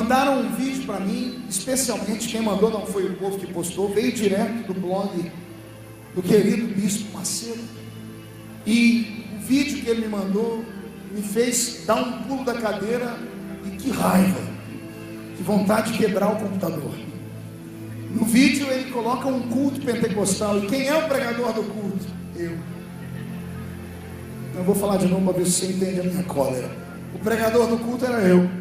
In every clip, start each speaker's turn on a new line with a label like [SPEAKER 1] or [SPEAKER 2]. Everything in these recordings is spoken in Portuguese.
[SPEAKER 1] Mandaram um vídeo para mim, especialmente quem mandou não foi o povo que postou, veio direto do blog do querido Bispo Macedo. E o vídeo que ele me mandou me fez dar um pulo da cadeira, e que raiva, que vontade de quebrar o computador. No vídeo ele coloca um culto pentecostal, e quem é o pregador do culto? Eu vou falar de novo para ver se você entende a minha cólera. O pregador do culto era eu.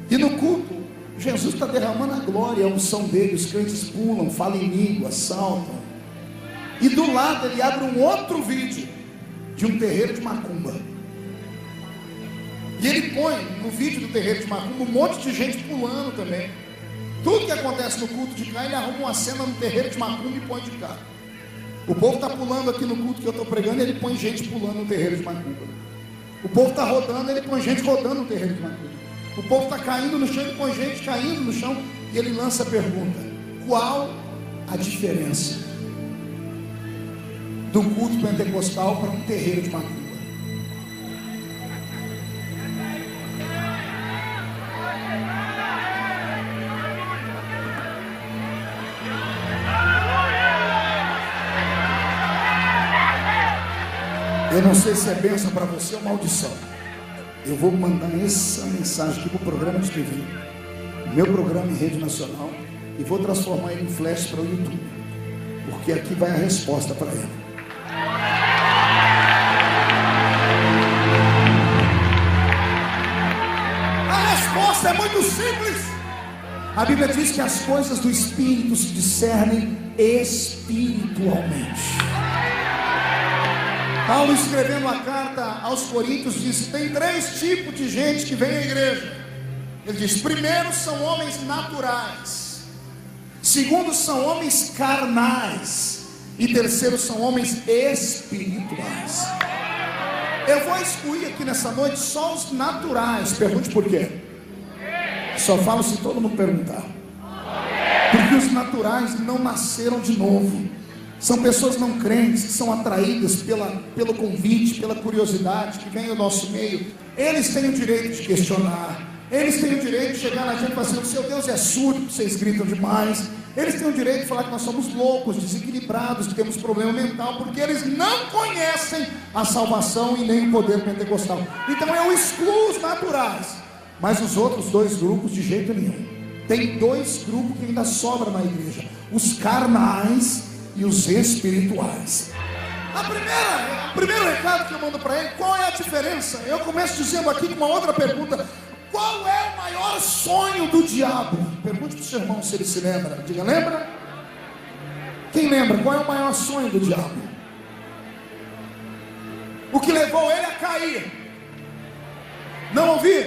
[SPEAKER 1] E no culto, Jesus está derramando a glória, a unção dele, os crentes pulam, falam em língua, saltam. E do lado ele abre um outro vídeo de um terreiro de macumba. E ele põe no vídeo do terreiro de macumba um monte de gente pulando também. Tudo que acontece no culto de cá, ele arruma uma cena no terreiro de macumba e põe de cá. O povo está pulando aqui no culto que eu estou pregando, ele põe gente pulando no terreiro de macumba. O povo está rodando, ele põe gente rodando no terreiro de macumba. O povo está caindo no chão, ele põe gente caindo no chão. E ele lança a pergunta: qual a diferença do culto pentecostal para um terreiro de macumba? Eu não sei se é bênção para você ou maldição. Eu vou mandar essa mensagem aqui para o programa de TV, meu programa em rede nacional, e vou transformar ele em flash para o YouTube, porque aqui vai a resposta para ele. A resposta é muito simples. A Bíblia diz que as coisas do Espírito se discernem espiritualmente. Paulo, escrevendo a carta aos Coríntios, diz: tem três tipos de gente que vem à igreja. Ele diz: primeiro são homens naturais, segundo são homens carnais, e terceiro são homens espirituais. Eu vou excluir aqui nessa noite só os naturais. Pergunte por quê? Só falo se todo mundo perguntar. Porque os naturais não nasceram de novo. São pessoas não crentes que são atraídas pelo convite, pela curiosidade que vem ao nosso meio. Eles têm o direito de questionar. Eles têm o direito de chegar na gente e falar assim: o seu Deus é surdo, vocês gritam demais. Eles têm o direito de falar que nós somos loucos, desequilibrados, que temos problema mental, porque eles não conhecem a salvação e nem o poder pentecostal. Então eu excluo os naturais, mas os outros dois grupos de jeito nenhum. Tem dois grupos que ainda sobram na igreja: os carnais e os espirituais. O primeiro recado que eu mando para ele: qual é a diferença? Eu começo dizendo aqui com uma outra pergunta: qual é o maior sonho do diabo? Pergunte para o seu irmão se ele se lembra. Diga: lembra? Quem lembra? Qual é o maior sonho do diabo? O que levou ele a cair? Não ouvi?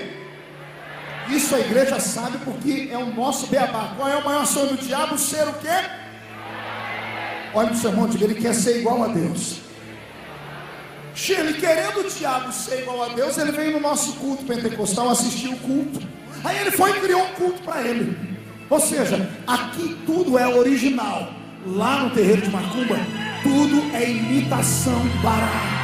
[SPEAKER 1] Isso a igreja sabe, porque é o nosso beabá. Qual é o maior sonho do diabo? Ser o quê? Olha para o seu irmão, diga: ele quer ser igual a Deus. Ele querendo o diabo ser igual a Deus, ele veio no nosso culto pentecostal assistir o culto. Aí ele foi e criou um culto para ele. Ou seja, aqui tudo é original. Lá no terreiro de macumba, tudo é imitação barata.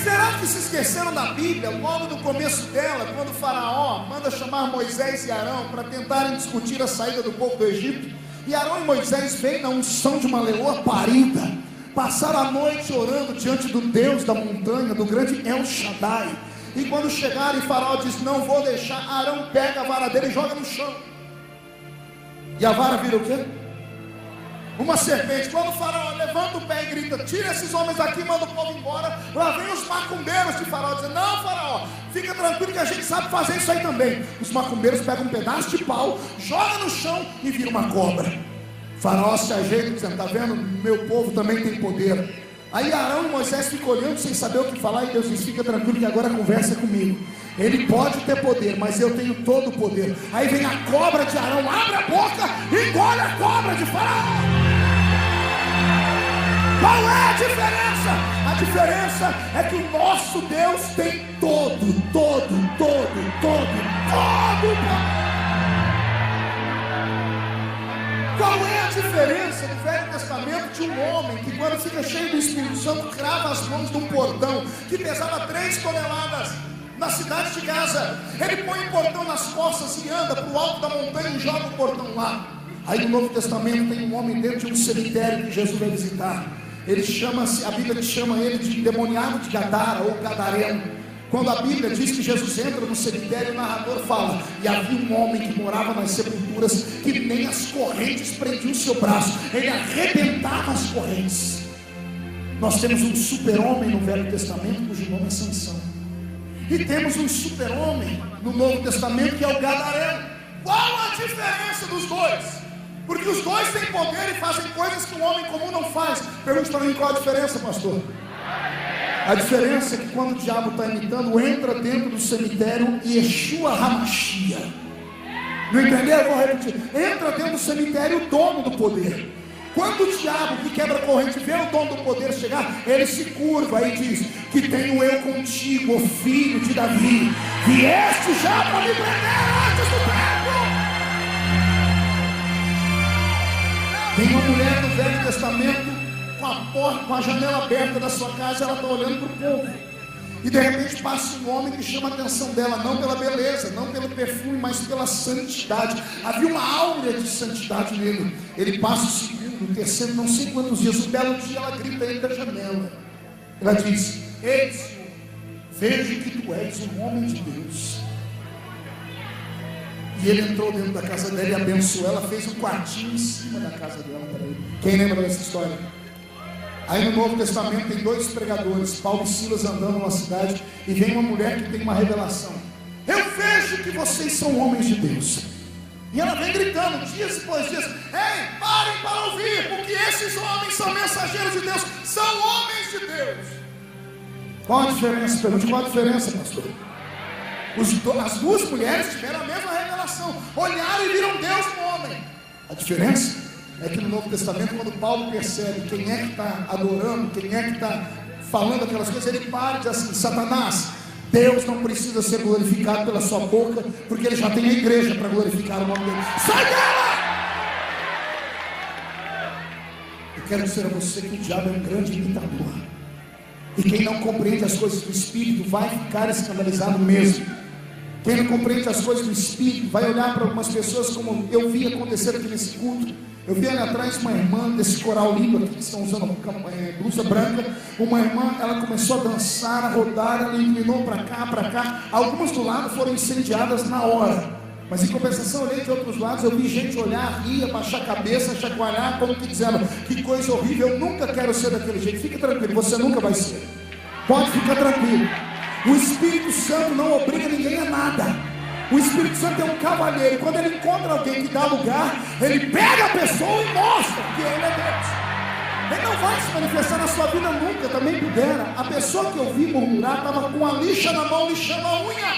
[SPEAKER 1] Será que se esqueceram da Bíblia, logo no começo dela, quando o faraó manda chamar Moisés e Arão para tentarem discutir a saída do povo do Egito? E Arão e Moisés veem na unção de uma leoa parida, passaram a noite orando diante do Deus da montanha, do grande El Shaddai. E quando chegaram, e faraó diz: não vou deixar. Arão pega a vara dele e joga no chão. E a vara vira o quê? Uma serpente. Quando o faraó levanta o pé e grita: tira esses homens daqui, manda o povo embora, lá vem os macumbeiros de faraó dizendo: não, faraó, fica tranquilo que a gente sabe fazer isso aí também. Os macumbeiros pegam um pedaço de pau, joga no chão e vira uma cobra. Faraó se ajeita dizendo: está vendo, meu povo também tem poder. Aí Arão e Moisés ficam olhando sem saber o que falar, e Deus diz: fica tranquilo que agora conversa comigo. Ele pode ter poder, mas eu tenho todo o poder. Aí vem a cobra de Arão, abre a boca e engole a cobra de Faraó. Qual é a diferença? A diferença é que o nosso Deus tem todo poder. Qual é a diferença no Velho Testamento de um homem que, quando fica cheio do Espírito Santo, crava as mãos de um portão que pesava 3 toneladas na cidade de Gaza? Ele põe o portão nas costas e anda para o alto da montanha e joga o portão lá. Aí no Novo Testamento tem um homem dentro de um cemitério que Jesus vai visitar. Ele chama-se, a Bíblia chama ele de endemoniado de Gadara ou Gadareno. Quando a Bíblia diz que Jesus entra no cemitério, o narrador fala: e havia um homem que morava nas sepulturas, que nem as correntes prendiam o seu braço, ele arrebentava as correntes. Nós temos um super-homem no Velho Testamento, cujo nome é Sansão, e temos um super-homem no Novo Testamento, que é o Gadareno. Qual a diferença dos dois? Porque os dois têm poder e fazem coisas que um homem comum não faz. Pergunte para mim, qual a diferença, pastor? A diferença é que quando o diabo está imitando, entra dentro do cemitério e Yeshua Hamashia. Não entendeu? Eu vou repetir. Entra dentro do cemitério o dono do poder. Quando o diabo que quebra a corrente vê o dono do poder chegar, ele se curva e diz: que tenho eu contigo, o filho de Davi, vieste já para me prender antes do tempo. Tem uma mulher no Velho Testamento com a janela aberta da sua casa, ela está olhando para o povo, e de repente passa um homem que chama a atenção dela, não pela beleza, não pelo perfume, mas pela santidade. Havia uma áurea de santidade nele. Ele passa o segundo, o terceiro, não sei quantos dias. Um belo dia ela grita ele da janela, ela diz: ei, Senhor, vejo que tu és um homem de Deus. E ele entrou dentro da casa dela e abençoou ela, fez um quartinho em cima da casa dela para ele. Quem lembra dessa história? Aí no Novo Testamento tem 2 pregadores, Paulo e Silas, andando numa cidade, e vem uma mulher que tem uma revelação: eu vejo que vocês são homens de Deus. E ela vem gritando dias após dias: ei, parem para ouvir, porque esses homens são mensageiros de Deus, são homens de Deus. Qual a diferença? Pergunte, qual a diferença, pastor? As 2 mulheres tiveram a mesma revelação, olharam e viram Deus no homem. A diferença é que no Novo Testamento, quando Paulo percebe quem é que está adorando, quem é que está falando aquelas coisas, ele para e diz assim: Satanás, Deus não precisa ser glorificado pela sua boca, porque ele já tem a igreja para glorificar o nome dele. Sai dela! Eu quero dizer a você que o diabo é um grande imitador, e quem não compreende as coisas do Espírito vai ficar escandalizado mesmo. Quem não compreende as coisas do Espírito vai olhar para algumas pessoas, como eu vi acontecer aqui nesse culto. Eu vi ali atrás uma irmã desse coral lindo aqui, que estão usando blusa branca. Uma irmã, ela começou a dançar, a rodar, ela inclinou para cá, para cá. Algumas do lado foram incendiadas na hora, mas em compensação, eu olhei de outros lados, eu vi gente olhar, rir, abaixar a cabeça, chacoalhar, como que dizendo: que coisa horrível, eu nunca quero ser daquele jeito. Fique tranquilo, você nunca vai ser. Pode ficar tranquilo. O Espírito Santo não obriga ninguém a nada. O Espírito Santo é um cavalheiro, e quando ele encontra alguém que dá lugar, ele pega a pessoa e mostra que ele é Deus. Ele não vai se manifestar na sua vida nunca, também pudera. A pessoa que eu vi murmurar estava com a lixa na mão, lixando a unha.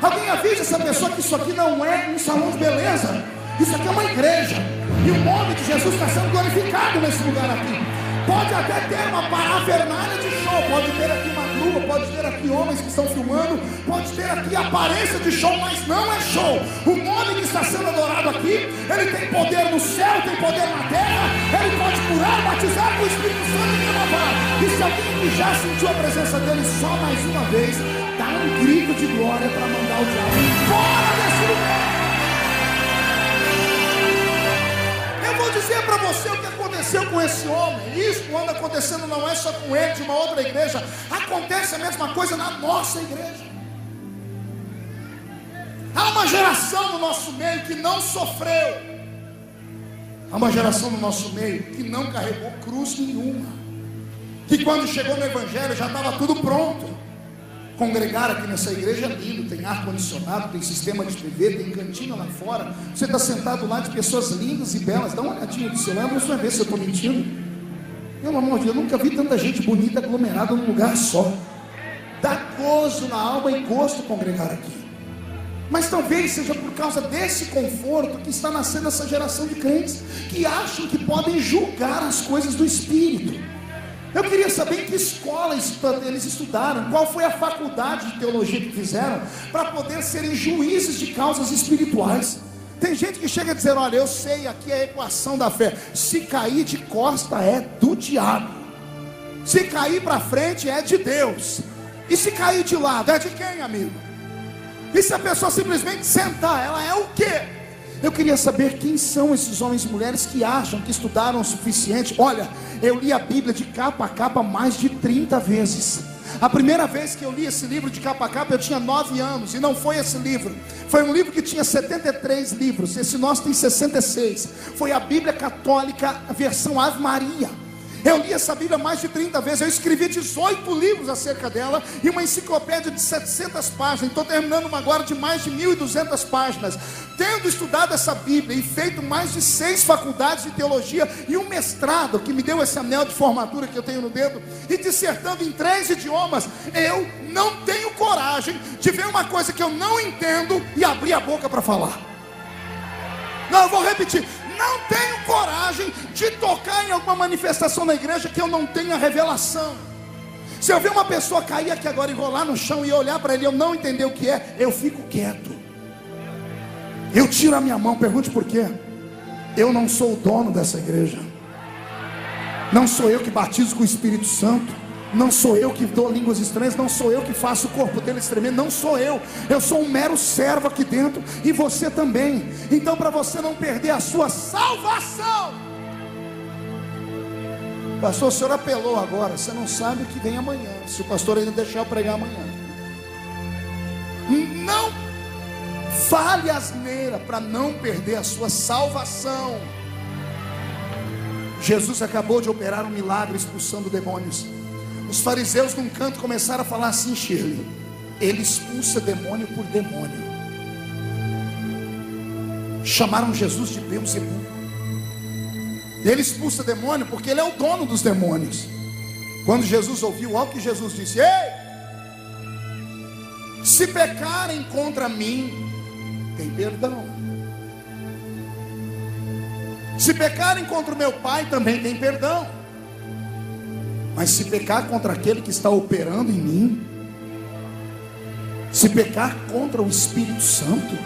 [SPEAKER 1] Alguém avisa essa pessoa que isso aqui não é um salão de beleza, isso aqui é uma igreja, e o nome de Jesus está sendo glorificado nesse lugar aqui. Pode até ter uma parafernália de show, pode ter aqui uma grua, pode ter aqui homens que estão filmando, pode ter aqui aparência de show, mas não é show. O nome que está sendo adorado aqui, ele tem poder no céu, tem poder na terra, ele pode curar, batizar com o Espírito Santo e renovar. E se alguém que já sentiu a presença dele só mais uma vez, dá um grito de glória para mandar o diabo embora desse lugar. Eu vou dizer para você o que aconteceu com esse homem. Isso quando acontecendo não é só com ele, de uma outra igreja. Acontece a mesma coisa na nossa igreja. Há uma geração no nosso meio que não sofreu. Há uma geração no nosso meio que não carregou cruz nenhuma, que quando chegou no Evangelho já estava tudo pronto. Congregar aqui nessa igreja é lindo, tem ar-condicionado, tem sistema de TV, tem cantina lá fora. Você está sentado lá de pessoas lindas e belas. Dá uma olhadinha do seu lado, você vai ver se eu estou mentindo. Pelo amor de Deus, eu nunca vi tanta gente bonita aglomerada num lugar só. Dá gozo na alma e gosto congregar aqui. Mas talvez seja por causa desse conforto que está nascendo essa geração de crentes que acham que podem julgar as coisas do Espírito. Eu queria saber em que escola eles estudaram, qual foi a faculdade de teologia que fizeram, para poder serem juízes de causas espirituais. Tem gente que chega a dizer: olha, eu sei, aqui é a equação da fé. Se cair de costa é do diabo. Se cair para frente é de Deus. E se cair de lado é de quem, amigo? E se a pessoa simplesmente sentar, ela é o quê? Eu queria saber quem são esses homens e mulheres que acham que estudaram o suficiente. Olha, eu li a Bíblia de capa a capa mais de 30 vezes. A primeira vez que eu li esse livro de capa a capa, eu tinha 9 anos. E não foi esse livro. Foi um livro que tinha 73 livros. Esse nosso tem 66. Foi a Bíblia Católica, a versão Ave Maria. Eu li essa Bíblia mais de 30 vezes. Eu escrevi 18 livros acerca dela e uma enciclopédia de 700 páginas. Estou terminando uma agora de mais de 1.200 páginas. Tendo estudado essa Bíblia e feito mais de 6 faculdades de teologia e um mestrado que me deu esse anel de formatura que eu tenho no dedo, e dissertando em 3 idiomas, eu não tenho coragem de ver uma coisa que eu não entendo e abrir a boca para falar. Não, eu vou repetir. Não tenho coragem de tocar em alguma manifestação na igreja que eu não tenha revelação. Se eu ver uma pessoa cair aqui agora e rolar no chão e olhar para ele e eu não entender o que é, eu fico quieto. Eu tiro a minha mão. Pergunte por quê? Eu não sou o dono dessa igreja. Não sou eu que batizo com o Espírito Santo. Não sou eu que dou línguas estranhas. Não sou eu que faço o corpo dele tremer. Não sou eu. Eu sou um mero servo aqui dentro. E você também. Então, para você não perder a sua salvação, pastor, o senhor apelou agora. Você não sabe o que vem amanhã, se o pastor ainda deixar eu pregar amanhã. Não fale asneira para não perder a sua salvação. Jesus acabou de operar um milagre expulsando demônios. Os fariseus num canto começaram a falar assim: Shirley, ele expulsa demônio por demônio. Chamaram Jesus de Beelzebub. Ele expulsa demônio porque ele é o dono dos demônios. Quando Jesus ouviu, olha o que Jesus disse: ei, se pecarem contra mim, tem perdão. Se pecarem contra o meu Pai, também tem perdão. Mas se pecar contra aquele que está operando em mim, se pecar contra o Espírito Santo,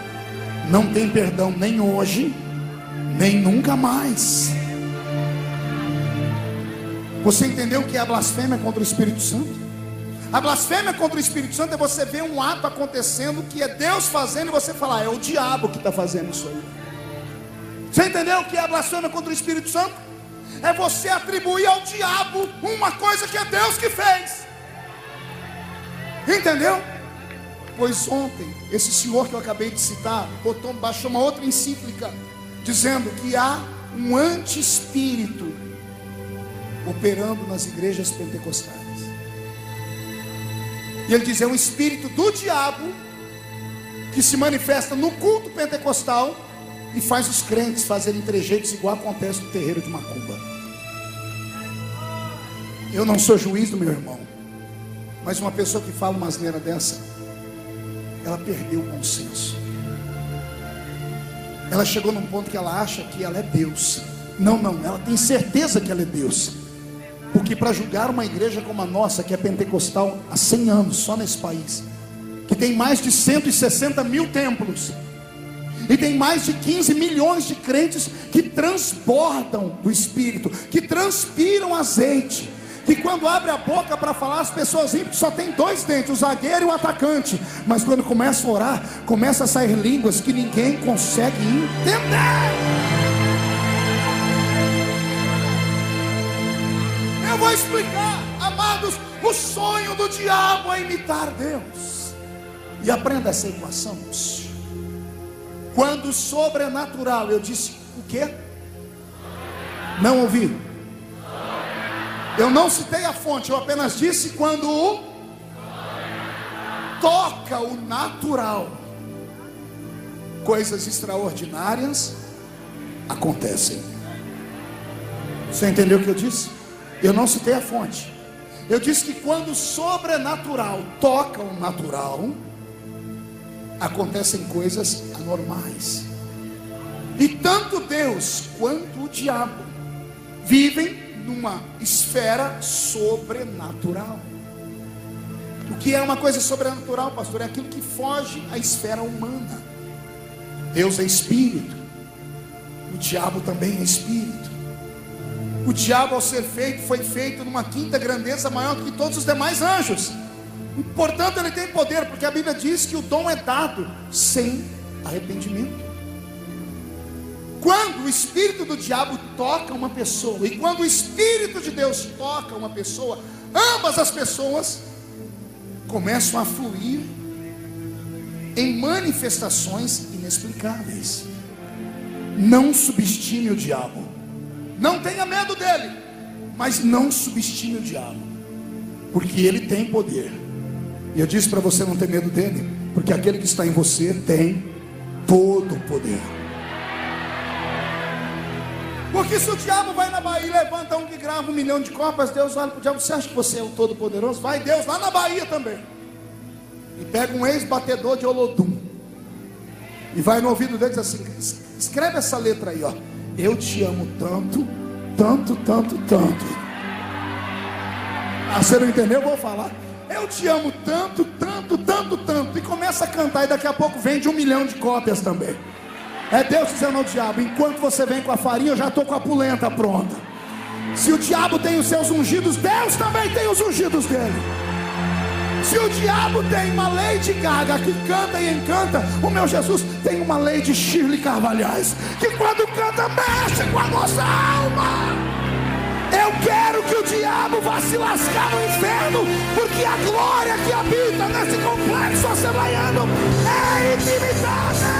[SPEAKER 1] não tem perdão nem hoje, nem nunca mais. Você entendeu o que é a blasfêmia contra o Espírito Santo? A blasfêmia contra o Espírito Santo é você ver um ato acontecendo que é Deus fazendo e você falar: é o diabo que está fazendo isso aí. Você entendeu o que é a blasfêmia contra o Espírito Santo? É você atribuir ao diabo uma coisa que é Deus que fez. Entendeu? Pois ontem, esse senhor que eu acabei de citar baixou uma outra encíclica dizendo que há um anti-espírito operando nas igrejas pentecostais. E ele diz: é um espírito do diabo que se manifesta no culto pentecostal e faz os crentes fazerem trejeitos igual acontece no terreiro de Macumba. Eu não sou juiz do meu irmão, mas uma pessoa que fala uma asneira dessa, ela perdeu o bom senso. Ela chegou num ponto que ela acha que ela é Deus. Não, ela tem certeza que ela é Deus. Porque para julgar uma igreja como a nossa, que é pentecostal há 100 anos, só nesse país, que tem mais de 160 mil templos, e tem mais de 15 milhões de crentes que transbordam do Espírito, que transpiram azeite, que quando abre a boca para falar, as pessoas riem, só tem 2 dentes, o zagueiro e o atacante. Mas quando começa a orar, começa a sair línguas que ninguém consegue entender. Eu vou explicar, amados. O sonho do diabo é imitar Deus. E aprenda essa equação. Quando sobrenatural, eu disse o quê? Não ouvi. Eu não citei a fonte, eu apenas disse quando toca o natural, coisas extraordinárias acontecem. Você entendeu o que eu disse? Eu não citei a fonte. Eu disse que quando o sobrenatural toca o natural, acontecem coisas anormais. E tanto Deus quanto o diabo vivem numa esfera sobrenatural. O que é uma coisa sobrenatural, pastor? É aquilo que foge à esfera humana. Deus é espírito, o diabo também é espírito. O diabo, ao ser feito, foi feito numa quinta grandeza maior do que todos os demais anjos. E, portanto, ele tem poder, porque a Bíblia diz que o dom é dado sem arrependimento. Quando o espírito do diabo toca uma pessoa e quando o espírito de Deus toca uma pessoa, ambas as pessoas começam a fluir em manifestações inexplicáveis. Não subestime o diabo. Não tenha medo dele, mas não subestime o diabo, porque ele tem poder. E eu disse para você não ter medo dele, porque aquele que está em você tem todo o poder. Porque se o diabo vai na Bahia e levanta um que grava 1 milhão de copas, Deus olha para o diabo: você acha que você é o todo-poderoso? Vai Deus lá na Bahia também e pega um ex-batedor de Olodum e vai no ouvido dele e diz assim: escreve essa letra aí, ó. Eu te amo tanto, tanto, tanto, tanto. Ah, você não entendeu? Eu vou falar. Eu te amo tanto, tanto, tanto, tanto. E começa a cantar, e daqui a pouco vende 1 milhão de cópias também. É Deus dizendo ao diabo: enquanto você vem com a farinha, eu já estou com a polenta pronta. Se o diabo tem os seus ungidos, Deus também tem os ungidos dele. Se o diabo tem uma Lady Gaga que canta e encanta, o meu Jesus tem uma Lady Shirley Carvalhais, que quando canta mexe com a nossa alma. Eu quero que o diabo vá se lascar no inferno, porque a glória que habita nesse complexo assembleiano é ilimitada.